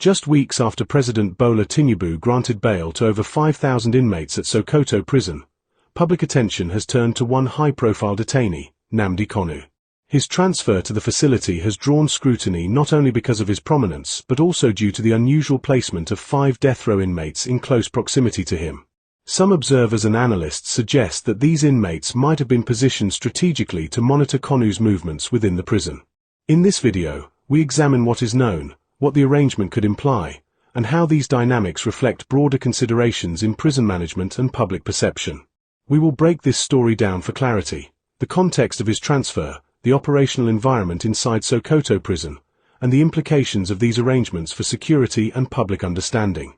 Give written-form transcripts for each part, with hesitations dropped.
Just weeks after President Bola Tinubu granted bail to over 5,000 inmates at Sokoto Prison, public attention has turned to one high-profile detainee, Nnamdi Kanu. His transfer to the facility has drawn scrutiny not only because of his prominence but also due to the unusual placement of 5 death row inmates in close proximity to him. Some observers and analysts suggest that these inmates might have been positioned strategically to monitor Kanu's movements within the prison. In this video, we examine what is known, what the arrangement could imply, and how these dynamics reflect broader considerations in prison management and public perception. We will break this story down for clarity: the context of his transfer, the operational environment inside Sokoto Prison, and the implications of these arrangements for security and public understanding.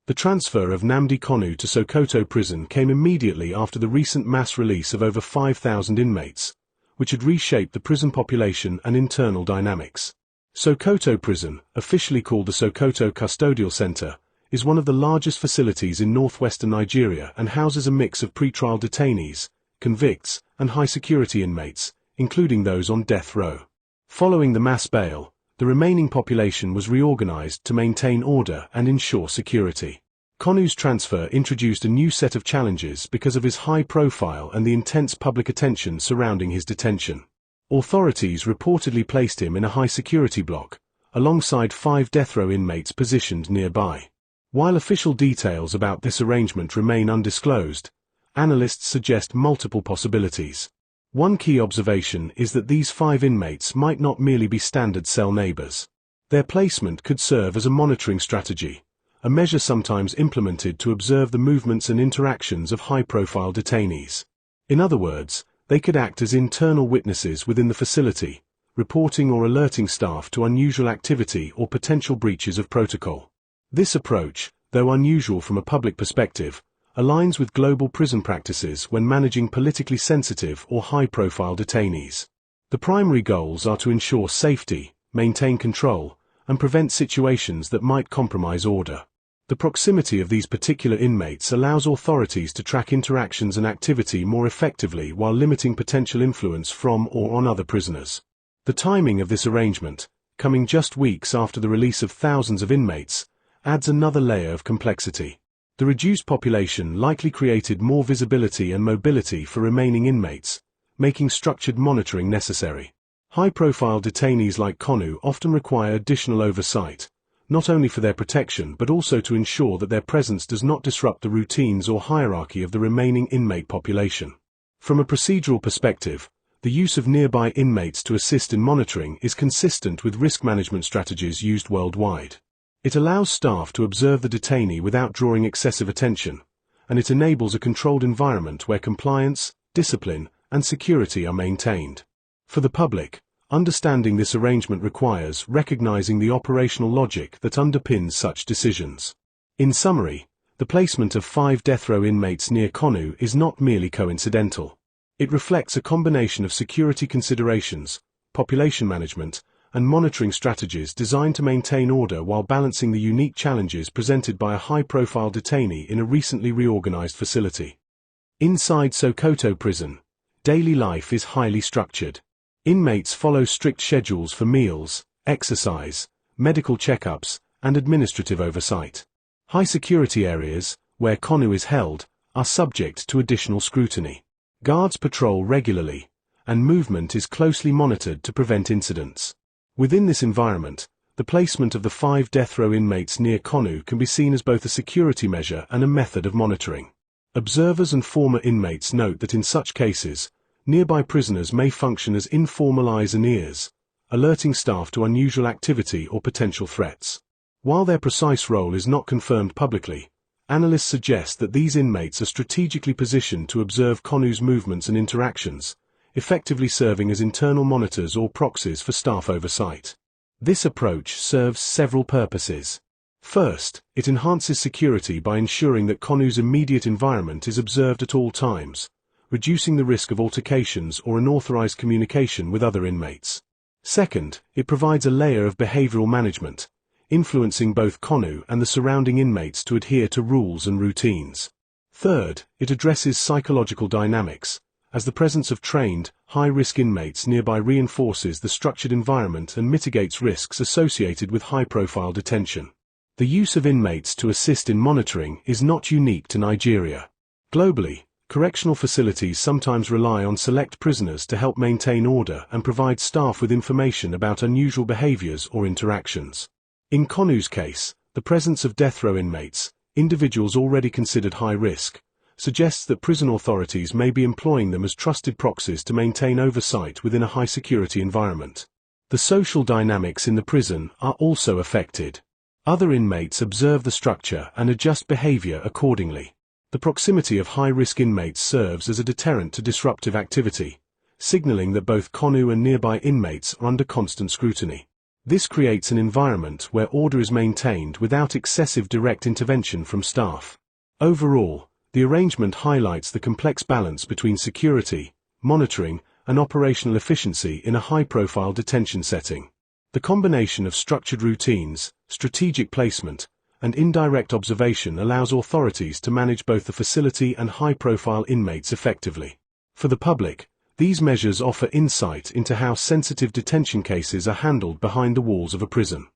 The transfer of Nnamdi Kanu to Sokoto Prison came immediately after the recent mass release of over 5,000 inmates, which had reshaped the prison population and internal dynamics. Sokoto Prison, officially called the Sokoto Custodial Center, is one of the largest facilities in northwestern Nigeria and houses a mix of pretrial detainees, convicts, and high-security inmates, including those on death row. Following the mass bail, the remaining population was reorganized to maintain order and ensure security. Kanu's transfer introduced a new set of challenges because of his high profile and the intense public attention surrounding his detention. Authorities reportedly placed him in a high-security block, alongside 5 death row inmates positioned nearby. While official details about this arrangement remain undisclosed, analysts suggest multiple possibilities. One key observation is that these 5 inmates might not merely be standard cell neighbors. Their placement could serve as a monitoring strategy, a measure sometimes implemented to observe the movements and interactions of high-profile detainees. In other words, they could act as internal witnesses within the facility, reporting or alerting staff to unusual activity or potential breaches of protocol. This approach, though unusual from a public perspective, aligns with global prison practices when managing politically sensitive or high-profile detainees. The primary goals are to ensure safety, maintain control, and prevent situations that might compromise order. The proximity of these particular inmates allows authorities to track interactions and activity more effectively while limiting potential influence from or on other prisoners. The timing of this arrangement, coming just weeks after the release of thousands of inmates, adds another layer of complexity. The reduced population likely created more visibility and mobility for remaining inmates, making structured monitoring necessary. High-profile detainees like Kanu often require additional oversight, not only for their protection but also to ensure that their presence does not disrupt the routines or hierarchy of the remaining inmate population. From a procedural perspective, the use of nearby inmates to assist in monitoring is consistent with risk management strategies used worldwide. It allows staff to observe the detainee without drawing excessive attention, and it enables a controlled environment where compliance, discipline, and security are maintained. For the public, understanding this arrangement requires recognizing the operational logic that underpins such decisions. In summary, the placement of 5 death row inmates near Kanu is not merely coincidental. It reflects a combination of security considerations, population management, and monitoring strategies designed to maintain order while balancing the unique challenges presented by a high-profile detainee in a recently reorganized facility. Inside Sokoto Prison, daily life is highly structured. Inmates follow strict schedules for meals, exercise, medical checkups, and administrative oversight. High-security areas, where Kanu is held, are subject to additional scrutiny. Guards patrol regularly, and movement is closely monitored to prevent incidents. Within this environment, the placement of the 5 death row inmates near Kanu can be seen as both a security measure and a method of monitoring. Observers and former inmates note that in such cases, nearby prisoners may function as informal eyes and ears, alerting staff to unusual activity or potential threats. While their precise role is not confirmed publicly, analysts suggest that these inmates are strategically positioned to observe Kanu's movements and interactions, effectively serving as internal monitors or proxies for staff oversight. This approach serves several purposes. First, it enhances security by ensuring that Kanu's immediate environment is observed at all times, reducing the risk of altercations or unauthorized communication with other inmates. Second, it provides a layer of behavioral management, influencing both Kanu and the surrounding inmates to adhere to rules and routines. Third, it addresses psychological dynamics, as the presence of trained, high-risk inmates nearby reinforces the structured environment and mitigates risks associated with high-profile detention. The use of inmates to assist in monitoring is not unique to Nigeria. Globally, correctional facilities sometimes rely on select prisoners to help maintain order and provide staff with information about unusual behaviors or interactions. In Kanu's case, the presence of death row inmates, individuals already considered high risk, suggests that prison authorities may be employing them as trusted proxies to maintain oversight within a high-security environment. The social dynamics in the prison are also affected. Other inmates observe the structure and adjust behavior accordingly. The proximity of high-risk inmates serves as a deterrent to disruptive activity, signaling that both Kanu and nearby inmates are under constant scrutiny. This creates an environment where order is maintained without excessive direct intervention from staff. Overall, the arrangement highlights the complex balance between security, monitoring, and operational efficiency in a high-profile detention setting. The combination of structured routines, strategic placement, and indirect observation allows authorities to manage both the facility and high-profile inmates effectively. For the public, these measures offer insight into how sensitive detention cases are handled behind the walls of a prison.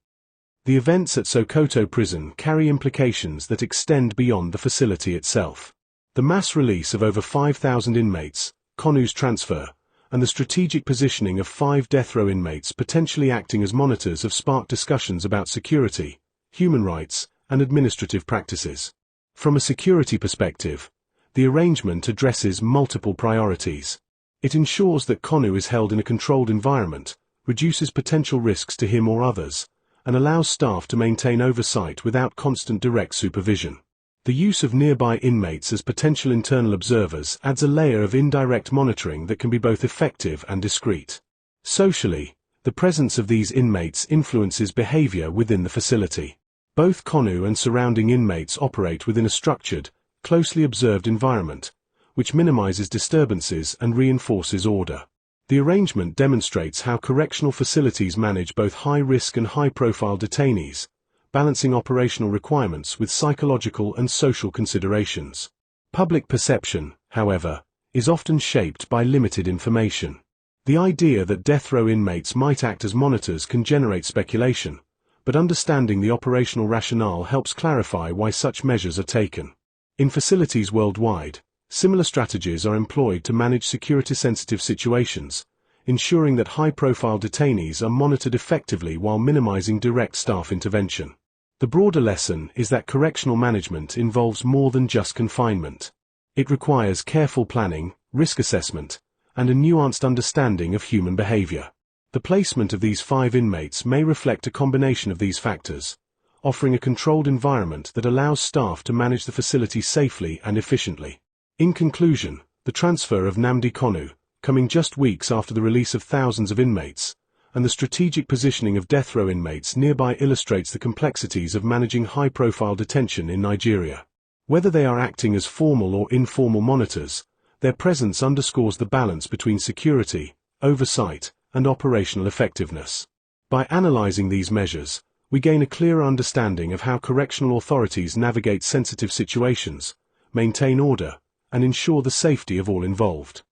The events at Sokoto Prison carry implications that extend beyond the facility itself. The mass release of over 5,000 inmates, Kanu's transfer, and the strategic positioning of 5 death row inmates potentially acting as monitors have sparked discussions about security, human rights, and administrative practices. From a security perspective, the arrangement addresses multiple priorities. It ensures that Kanu is held in a controlled environment, reduces potential risks to him or others, and allows staff to maintain oversight without constant direct supervision. The use of nearby inmates as potential internal observers adds a layer of indirect monitoring that can be both effective and discreet. Socially, the presence of these inmates influences behavior within the facility. Both Kanu and surrounding inmates operate within a structured, closely observed environment, which minimizes disturbances and reinforces order. The arrangement demonstrates how correctional facilities manage both high-risk and high-profile detainees, balancing operational requirements with psychological and social considerations. Public perception, however, is often shaped by limited information. The idea that death row inmates might act as monitors can generate speculation, but understanding the operational rationale helps clarify why such measures are taken. In facilities worldwide, similar strategies are employed to manage security-sensitive situations, ensuring that high-profile detainees are monitored effectively while minimizing direct staff intervention. The broader lesson is that correctional management involves more than just confinement. It requires careful planning, risk assessment, and a nuanced understanding of human behavior. The placement of these 5 inmates may reflect a combination of these factors, offering a controlled environment that allows staff to manage the facility safely and efficiently. In conclusion, the transfer of Nnamdi Kanu, coming just weeks after the release of thousands of inmates, and the strategic positioning of death row inmates nearby illustrates the complexities of managing high-profile detention in Nigeria. Whether they are acting as formal or informal monitors, their presence underscores the balance between security, oversight, and operational effectiveness. By analyzing these measures, we gain a clearer understanding of how correctional authorities navigate sensitive situations, maintain order, and ensure the safety of all involved.